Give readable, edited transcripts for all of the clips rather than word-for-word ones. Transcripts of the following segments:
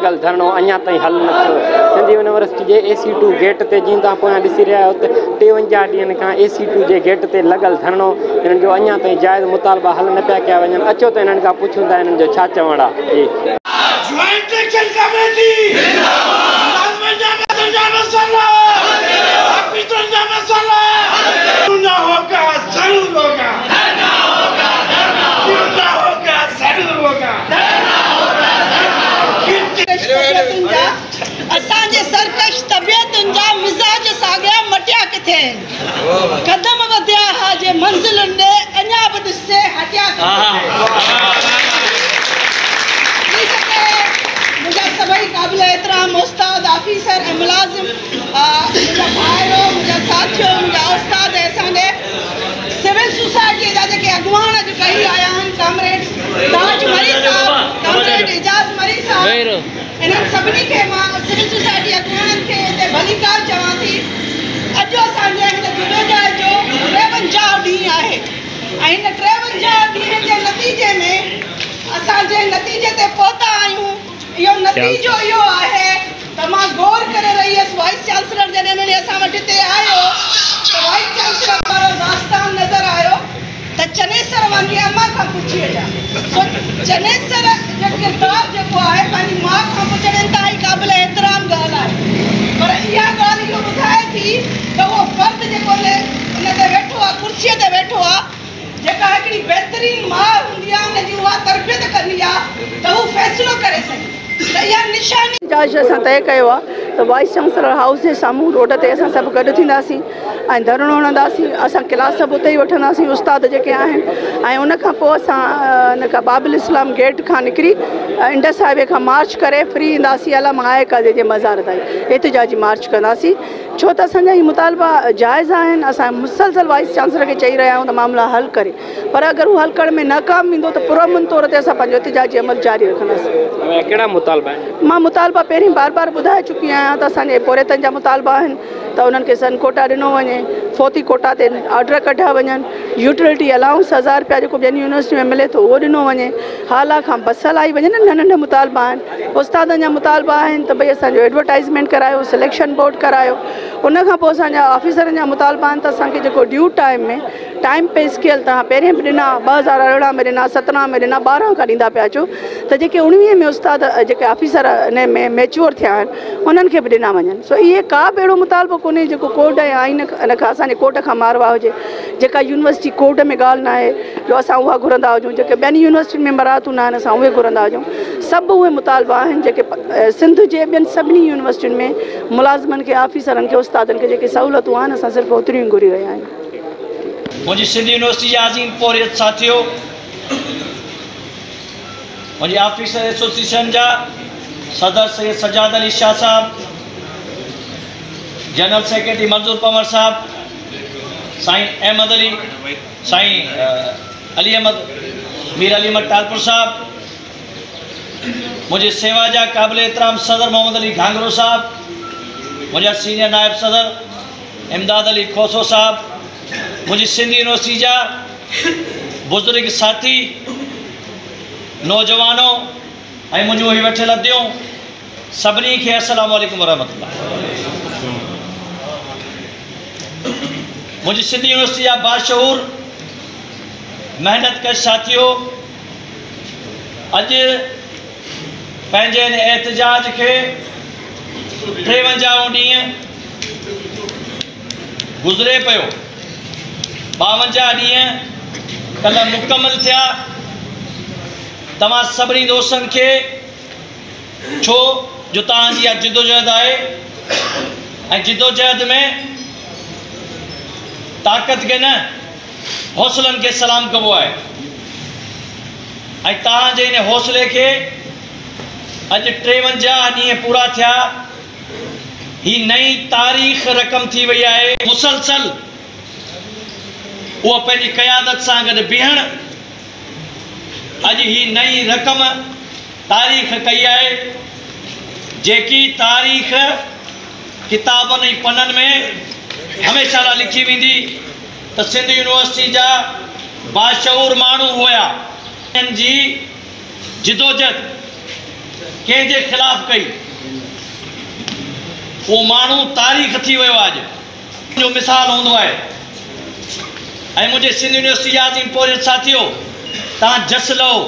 लगल धरणो अञा ताईं हल न थियो। सिंधी यूनिवर्सिटी जे AC2 गेट ते जीअं तव्हां पोयां ॾिसी रहिया आहियो त 53 ॾींहंनि खां AC2 जे गेट ते लगल धरणो इन्हनि जो अञा ताईं जाइज़ मुतालबा हल न पिया कया वञनि। अचो त इन्हनि खां पुछूं था इन्हनि जो छा चवणु आहे। असांजे सरकश तबियतुनि जा मिज़ाज साॻिया मटिया किथे आहिनि। कदम वधिया हा जे मंज़िलुनि ॾे अञा बि ॾिसे हटिया मुंहिंजा सभई क़ाबिल एतिराम उस्ताद ऑफिसर ऐं मुलाज़िम मुंहिंजा भाइरो मुंहिंजा साथियो मुंहिंजा उस्ताद असांजे सिविल सोसाइटीअ जा जेके अॻुवान अॼु कई आया आहिनि कामरेड ताज मरी साहब कामरेड एजाज़ मरी साहब इन्हनि सभिनी खे मां सिविल सोसाइटी अॻुवाननि खे हिते भलीकार चवां थी। अॼु असांजे हिन जुमेरात जो 53 ॾींहं आहे ऐं हिन 53 ॾींहं जे नतीजे में असांजे नतीजे ते पहुता आहियूं। इहो नतीजो इहो आहे त मां गौर करे रही हुअसि वाइस चांसलर जॾहिं हिन असां वटि हिते आयो त वाइस चांसलर वारो दास्तान नज़र आयो त चनेसर वञी अम्मा खां पुछी अचां। सो चनेसर जो किरदारु जेको आहे पंहिंजी माउ खां पुछण इंतिहाई क़ाबिल एतिराम ॻाल्हि आहे। पर इहा ॻाल्हि इहो ॿुधाए थी त उहो फ़र्द जेको उन ते वेठो आहे कुर्सीअ ते वेठो आहे जेका हिकिड़ी बहितरीन माउ हूंदी आहे हुनजी उहा तरबियत कंदी आहे त हू फ़ैसिलो करे सघे। त इहा निशानी असां तय कयो आहे त वाइस चांसलर हाउस जे साम्हूं रोड ते असां सभु गॾु थींदासीं ऐं धरणो हणंदासीं। असां क्लास सभु उते ई वठंदासीं उस्ताद जेके आहिनि ऐं उन खां पोइ असां हिन खां बाबुल इस्लाम गेट खां निकिरी इंडस हाईवे खां मार्च करे फ्री ईंदासीं अला माए काज़े जे मज़ार ताईं एतिजाजी मार्च कंदासीं। छो त असांजा ही मुतालबा जाइज़ आहिनि। असां मुसलसल वाइस चांसलर खे चई रहिया आहियूं त मामला हल करे, पर अगरि हू हल करण में नाकाम वेंदो त पुरअमन तौर ते असां पंहिंजो एतिजाजी अमल जारी रखंदासीं। कहिड़ा मुतालबा आहिनि? मां मुतालबा पहिरीं बार बार ॿुधाए चुकी आहियां त असांजे पोरेतनि जा मुतालबा आहिनि त उन्हनि खे सन कोटा ॾिनो वञे, फोती कोटा ते ऑर्डर कढिया वञनि, यूटिलिटी अलाउंस 1000 रुपया जेको ॿियनि यूनिवर्सिटी में मिले थो उहो ॾिनो वञे, हाला खां बस हलाई वञे। नंढा नंढा मुतालबा आहिनि। उस्तादनि जा मुतालबा आहिनि त भई असांजो एडवर्टाइज़मेंट करायो, सिलेक्शन बोर्ड करायो। उनखां पोइ असांजा ऑफिसरनि जा मुतालबा आहिनि त असांखे जेको ड्यू टाइम में टाइम पे स्केल तव्हां पहिरें बि ॾिना 2018 में ॾिना 17 में ॾिना 12 खां ॾींदा पिया अचो त जेके 19 में उस्ताद जेके ऑफिसर इन में मैच्योर थिया आहिनि उन्हनि खे बि ॾिना वञनि। सो इहे का बि अहिड़ो मुतालबो कोन्हे जेको कोड ऐं आइन इन खां असांजे कोर्ट खां मारवा हुजे। जेका यूनिवर्सिटी कोड में ॻाल्हि न आहे जो असां उहा घुरंदा हुजूं, जेके ॿियनि यूनिवर्सिटियुनि में मराहतूं न आहिनि असां उहे घुरंदा हुजूं। सभु उहे मुतालबा आहिनि जेके सिंध जे ॿियनि सभिनी यूनिवर्सिटियुनि में मुलाज़िमनि खे ऑफिसरनि खे उस्तादनि खे जेके सहूलियतूं आहिनि असां सिर्फ़ु ओतिरियूं ई घुरी रहिया आहियूं। मुझे सिंध यूनिवर्सिटी जा अज़ीम पोरियत साथियों, मुझे ऑफिसर एसोसिएशन जा सदर सैयद सजाद अली शाह साहब, जनरल सेक्रेटरी मंजूर पंवर साहब, साईं अहमद अली, साईं अली अहमद मीर अली अहमद टालपुर साहब, मुझे सेवा जा काबिल एहतराम सदर मोहम्मद अली घांगरो साहब, मुझे सीनियर नायब सदर इमदाद अली खोसो साहब, मुझे सिंध यूनिवर्सिटी जा बुजुर्ग साथी नौजवानों ऐं मुंहिंजो ही वेठल अदियूं सभिनी खे अस्सलाम वालेकुम वरहमतुल्लाह। मुझे सिंध यूनिवर्सिटी जा बाशऊर मेहनत कश साथियों, अॼु पंहिंजे इन एहतजाज खे 53 ॾींहं गुज़रे पियो। 52 ॾींहं कल्ह मुकमल थिया। तव्हां सभिनी दोस्तनि खे छो जो तव्हांजी इहा जिदोजहद आहे ऐं जिदोजहद में ताक़त खे न हौसलनि खे सलाम कबो आहे ऐं तव्हांजे इन हौसले खे अॼु 53 ॾींहं पूरा थिया। ही नई तारीख़ रक़म थी वई आहे। मुसलसल उहा पंहिंजी क़यादत सां गॾु बीहण अॼु ही नई रक़म तारीख़ कई आहे जेकी तारीख़ किताबनि ऐं पननि में हमेशह लाइ लिखी वेंदी त सिंध यूनिवर्सिटी जा बाशऊर माण्हू हुया। इन्हनि जी जिदोजहद कंहिंजे ख़िलाफ़ कई उहो माण्हू तारीख़ थी वियो आहे अॼु जो मिसाल हूंदो आहे। ऐं मुंहिंजे सिंध यूनिवर्सिटी जा आज़ीम पोरियत साथियो, तव्हां जस लहो,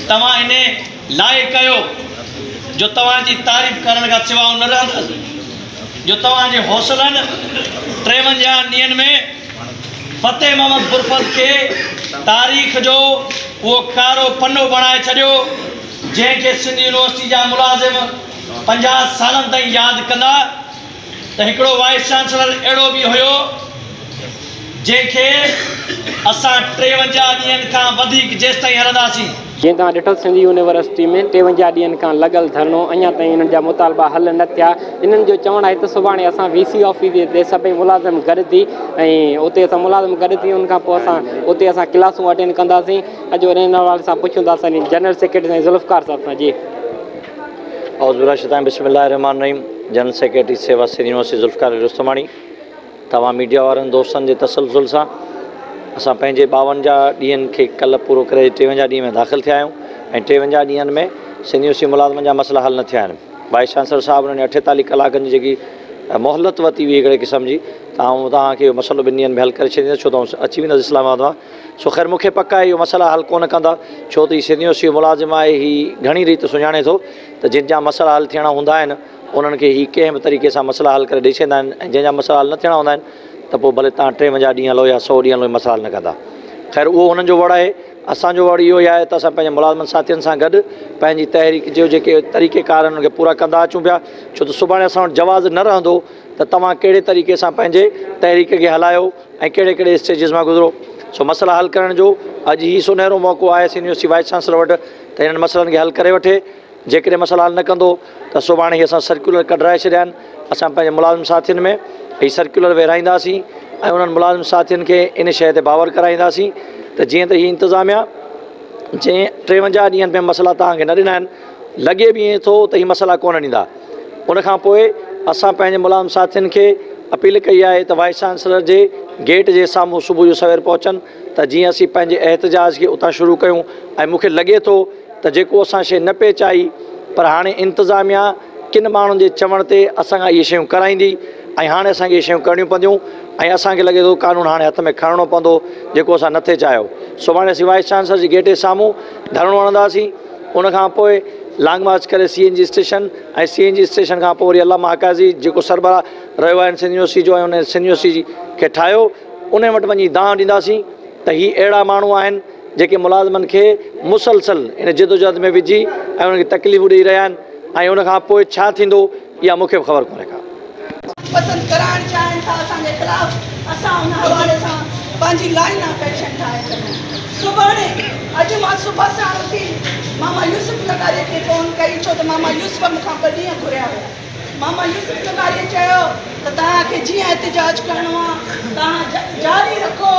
तव्हां इन लाइ कयो जो तव्हांजी तारीफ़ करण खां सवाइ न रहंदसि, जो तव्हांजे हौसलनि 53 ॾींहंनि में फ़तेह मोहम्मद बुरफत खे तारीख़ जो उहो कारो पनो बणाए छॾियो, जंहिंखे सिंध यूनिवर्सिटी जा मुलाज़िम 50 सालनि ताईं यादि कंदा। त हिकिड़ो वाइस चांसलर अहिड़ो बि हुयो जंहिंखे असां 53 ॾींहंनि खां वधीक जेसि ताईं हलंदासीं। जीअं तव्हां ॾिठो सिंध यूनिवर्सिटी में 53 ॾींहंनि खां लॻल धरणो, अञा ताईं इन्हनि जा मुतालबा हल न थिया। इन्हनि जो चवणु आहे त सुभाणे असां VC ऑफिस ते सभई मुलाज़िम गॾु थी ऐं उते असां मुलाज़िम गॾु थी उनखां पोइ उते असां क्लासूं अटेंड कंदासीं। अॼु इन हवाले सां पुछूं था असांजी जनरल सेक्रेटरी साईं ज़ुल्फ़कार साहब सां। जी बिस्मिल्लाहिर्रहमानिर्रहीम। जनरल सेक्रेटरी सेवा सिंध यूनिवर्सिटी ज़ुल्फ़कार रुस्तमानी। तव्हां मीडिया वारनि दोस्तनि जे तसलसल सां असां पंहिंजे 52 ॾींहंनि खे कल्ह पूरो करे 53 ॾींहं में दाख़िल थिया आहियूं ऐं 53 ॾींहंनि में सिंध यूनिवर्सिटी मुलाज़िमनि जा मसइला हल न थिया आहिनि। वाइस चांसलर साहिब उन्हनि 48 कलाकनि जी जेकी मोहलत वरिती हुई हिकिड़े क़िस्म जी, तव्हांखे इहो मसइलो 2 ॾींहंनि में हल करे छॾींदसि, छो त अची वेंदसि इस्लामाबाद मां। सो ख़ैर मूंखे पक आहे इहो मसइला हल कोन कंदा, छो त हीउ सिंध यूनिवर्सिटी मुलाज़िम आहे, हीउ घणी रीति सुञाणे थो त जिन जा मसइला हल थियणा हूंदा आहिनि उन्हनि खे हीउ कंहिं बि तरीक़े सां मसइला हल करे ॾेई छॾींदा आहिनि, ऐं जंहिंजा मसइला हल न थियणा हूंदा आहिनि त पोइ भले तव्हां 53 ॾींहं हलो या 100 ॾींहं हलो मसइला हल न कंदा। ख़ैर उहो हुननि जो वड़ आहे। असांजो वड़ इहो ई आहे त असां पंहिंजे मुलाज़िमनि साथियुनि सां गॾु पंहिंजी तहरीक जो जेके तरीक़ेकार आहिनि उनखे पूरा कंदा अचूं पिया, छो त सुभाणे असां वटि जवाज़ न रहंदो त तव्हां कहिड़े तरीक़े सां पंहिंजे तहरीक खे हलायो ऐं कहिड़े कहिड़े स्टेजिस मां गुज़रो। सो मसइला हल करण जो अॼु ही सुनहरो मौक़ो आहे सिंध यूनिवर्सिटी वाइस चांसलर वटि त हिननि मसइलनि खे हल करे वठे। जेकॾहिं मसइला हल न कंदो त सुभाणे ई असां सर्कुलर कढाए छॾिया आहिनि। असां पंहिंजे मुलाज़िम साथियुनि में हीउ सर्कुलर विरहाईंदासीं ऐं उन्हनि मुलाज़िम साथियुनि खे इन शइ ते बावर कराईंदासीं त जीअं त हीअ इंतिज़ामिया जंहिं 53 ॾींहंनि में मसइला तव्हांखे न ॾिना आहिनि, लॻे बि ईअं थो त हीअ मसइला कोन ॾींदा। उनखां पोइ असां पंहिंजे मुलाज़िम साथियुनि खे अपील कई आहे त वाइस चांसलर जे गेट जे साम्हूं सुबुह जो सवेर पहुचनि त जीअं असीं पंहिंजे एहतजाज खे उतां शुरू कयूं। ऐं मूंखे लॻे थो त जेको असां शइ न पेच आई, पर हाणे इंतिज़ामिया किन माण्हुनि जे चवण ते असांखां इहे शयूं कराईंदी ऐं हाणे असांखे इहे शयूं करणियूं पवंदियूं ऐं असांखे लॻे थो कानून हाणे हथ में खणणो पवंदो, जेको असां नथे चाहियो। सुभाणे असीं वाइस चांसलर जे गेट जे साम्हूं धरणो हणंदासीं। उनखां पोइ लॉन्ग मार्च करे CNG स्टेशन ऐं CNG स्टेशन खां पोइ वरी अल्लामा हकाज़ी जेको सरबराह रहियो आहे सिंध यूनिवर्सिटी जो ऐं उन सिंध यूनिवर्सिटी खे ठाहियो, उन वटि वञी दांह ॾींदासीं त हीअ अहिड़ा माण्हू आहिनि जेके मुलाज़िमनि खे मुसलसल इन जिदोजहद में विझी ऐं उन्हनि खे तकलीफ़ूं ॾेई रहिया आहिनि। ऐं उनखां पोइ छा थींदो इहा मूंखे बि ख़बर कोन्हे का। पसंदि कराइण चाहिनि था असांजे ख़िलाफ़, असां उन हवाले सां पंहिंजी लाइन ऑफ एक्शन ठाहे सघूं। सुभाणे अॼु मां सुबुह सां उथी मामा यूसुफ लगारीअ खे फ़ोन कई, छो त मामा यूसुफ मूंखां 2 ॾींहं घुरिया हुया। मामा यूसुफ लगारीअ चयो त तव्हांखे जीअं एहतजाज करिणो आहे तव्हां जारी रखो,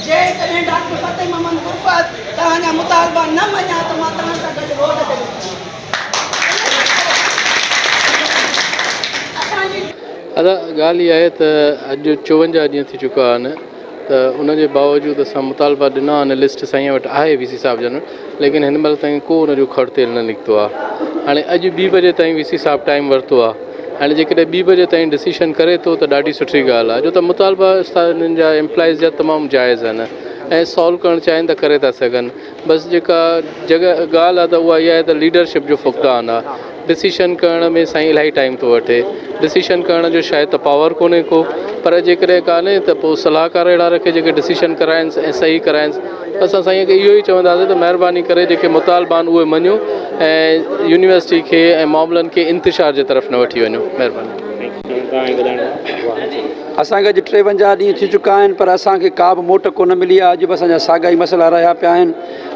जेकॾहिं डॉक्टर फ़तेह मोहम्मद बुरफत तव्हांजा मुतालबा न मञा त मां तव्हां सां गॾु रोड ते वेंदुमि। अदा ॻाल्हि इहा आहे त अॼु 54 ॾींहं थी चुका आहिनि, त उनजे बावजूदि असां मुतालबा ॾिना आहिनि। लिस्ट साईं वटि आहे VC साहिब जन, लेकिन हिन महिल ताईं को उनजो खड़ तेल न निकितो आहे। हाणे अॼु 2 बजे ताईं VC साहिब टाइम वरितो आहे। हाणे जेकॾहिं 2 बजे ताईं डिसीशन करे थो त ॾाढी सुठी ॻाल्हि आहे, छो त मुतालबा हिननि जा एम्प्लॉइज़ जा तमामु जाइज़ आहिनि ऐं सॉल्व करणु चाहिनि त करे था सघनि। बसि जेका ॻाल्हि आहे त उहा इहा आहे त लीडरशिप जो फुक़दान आहे। डिसीशन करण में साईं इलाही टाइम थो वठे। डिसीशन करण जो शायदि त पावर कोन्हे को, पर जेकॾहिं कान्हे त पोइ सलाहकार अहिड़ा रखे जेके डिसीशन कराइनि ऐं सही कराइनि। असां साईं खे इहो ई चवंदासीं त महिरबानी करे जेके मुतालबा आहिनि उहे मञो ऐं यूनिवर्सिटी खे ऐं मामलनि खे इंतिशार जे तरफ़ न वठी वञो। महिरबानी। असांखे अॼु 53 ॾींहं थी चुका आहिनि, पर असांखे का बि मोट कोन मिली आहे। अॼु बि असांजा साॻा ई मसइला रहिया पिया आहिनि।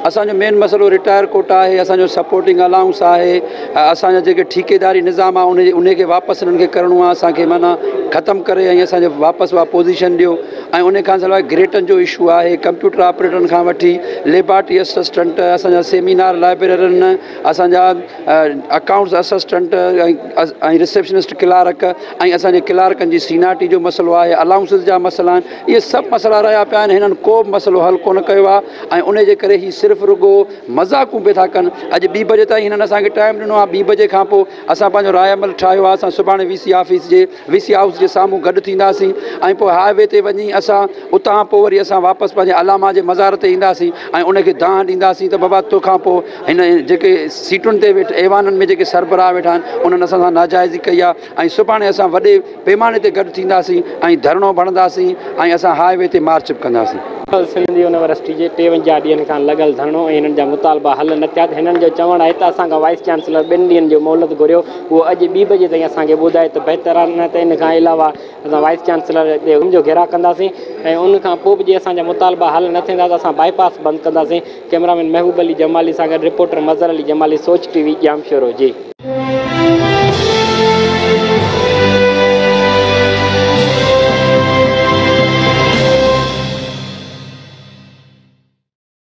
असांजो मेन मसइलो रिटायर कोटा आहे, असांजो सपोर्टिंग अलाउंस आहे, असांजा जेके ठेकेदारी निज़ाम आहे उनखे वापसि उन्हनि खे करिणो आहे, असांखे माना ख़तमु करे ऐं असांखे वापसि उहा पोज़ीशन ॾियो। ऐं उन खां सवाइ ग्रेटनि जो इशू आहे, कंप्यूटर ऑपरेटरनि खां वठी लेबॉरेटरी असिस्टेंट, असांजा सेमिनार लाइब्रेरियन, असांजा अकाउंट्स असिस्टेंट ऐं रिसेप्शनिस्ट क्लार्क ऐं असांजा असांजे क्लार्कनि जी सीनाटी जो मसइलो आहे, अलाउंसिस जा मसइला आहिनि, इहे सभु मसइला रहिया पिया आहिनि। हिननि को बि मसइलो हल कोन कयो आहे ऐं उन जे करे ही सिर्फ़ु रुॻो मज़ाक़ूं पिया था कनि। अॼु 2 बजे ताईं हिननि असांखे टाइम ॾिनो आहे, 2 बजे खां पोइ असां पंहिंजो राय अमल ठाहियो आहे। असां सुभाणे VC हाउस जे साम्हूं गॾु थींदासीं ऐं पोइ हाईवे ते वञी असां उतां पोइ वरी असां वापसि पंहिंजे अलामा जे मज़ार ते ईंदासीं ऐं उनखे दाह ॾींदासीं त बाबा तोखां पोइ हिन जेके सीटुनि ते वेठा ऐवाननि में जेके सरबराह वेठा आहिनि उन्हनि असां सां नाजाइज़ी कई आहे। ऐं सुभाणे असां वॾे पैमाने ते गॾु थींदासीं ऐं धरणो भरंदासीं ऐं असां हाईवे ते मार्च बि कंदासीं। सिंधी यूनिवर्सिटी जे 53 ॾींहंनि खां लॻल धरणो ऐं हिननि जा मुतालबा हल न थिया। हिननि जो चवणु आहे त असांखां वाइस चांसलर 2 ॾींहंनि जो मोहलत घुरियो, उहो अॼु 2 बजे ताईं असांखे ॿुधाए त बहितर आहे। न त इन खां अलावा असां वाइस चांसलर ते उनजो घेरा कंदासीं ऐं उनखां पोइ बि जे असांजा मुतालबा हल न थींदा त असां बाईपास बंदि कंदासीं। कैमरामैन महबूब अली जमाली सां गॾु रिपोर्टर मज़र अली जमाली, सोच TV जामशोरो जी।